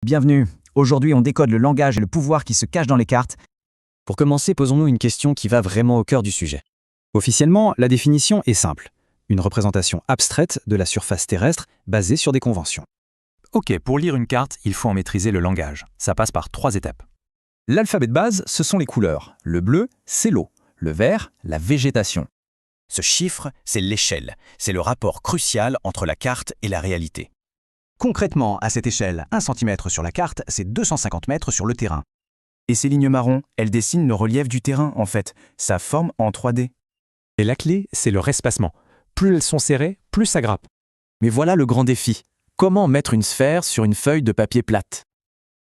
Bienvenue. Aujourd'hui, on décode le langage et le pouvoir qui se cachent dans les cartes. Pour commencer, posons-nous une question qui va vraiment au cœur du sujet. Officiellement, la définition est simple. Une représentation abstraite de la surface terrestre basée sur des conventions. Ok, pour lire une carte, il faut en maîtriser le langage. Ça passe par 3 étapes. L'alphabet de base, ce sont les couleurs. Le bleu, c'est l'eau. Le vert, la végétation. Ce chiffre, c'est l'échelle. C'est le rapport crucial entre la carte et la réalité. Concrètement, à cette échelle, 1 cm sur la carte, c'est 250 mètres sur le terrain. Et ces lignes marron, elles dessinent le relief du terrain, en fait. Ça forme en 3D. Et la clé, c'est leur espacement. Plus elles sont serrées, plus ça grappe. Mais voilà le grand défi. Comment mettre une sphère sur une feuille de papier plate?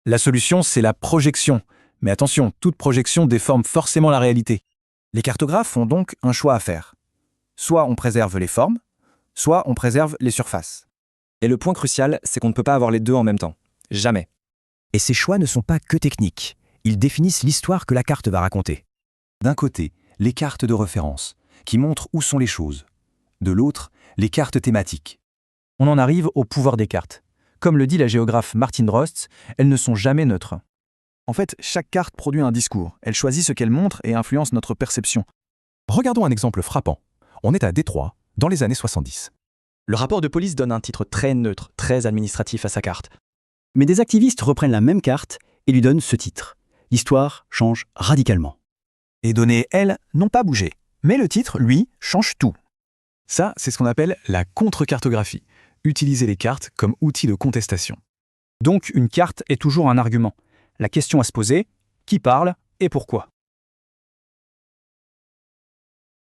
La solution, c'est la projection. Mais attention, toute projection déforme forcément la réalité. Les cartographes ont donc un choix à faire. Soit on préserve les formes, soit on préserve les surfaces. Et le point crucial, c'est qu'on ne peut pas avoir les deux en même temps. Jamais. Et ces choix ne sont pas que techniques. Ils définissent l'histoire que la carte va raconter. D'un côté, les cartes de référence, qui montrent où sont les choses. De l'autre, les cartes thématiques. On en arrive au pouvoir des cartes. Comme le dit la géographe Martine Rost, elles ne sont jamais neutres. En fait, chaque carte produit un discours. Elle choisit ce qu'elle montre et influence notre perception. Regardons un exemple frappant. On est à Détroit, dans les années 70. Le rapport de police donne un titre très neutre, très administratif à sa carte. Mais des activistes reprennent la même carte et lui donnent ce titre. L'histoire change radicalement. Les données, elles, n'ont pas bougé. Mais le titre, lui, change tout. Ça, c'est ce qu'on appelle la contre-cartographie. Utiliser les cartes comme outil de contestation. Donc une carte est toujours un argument. La question à se poser, qui parle et pourquoi?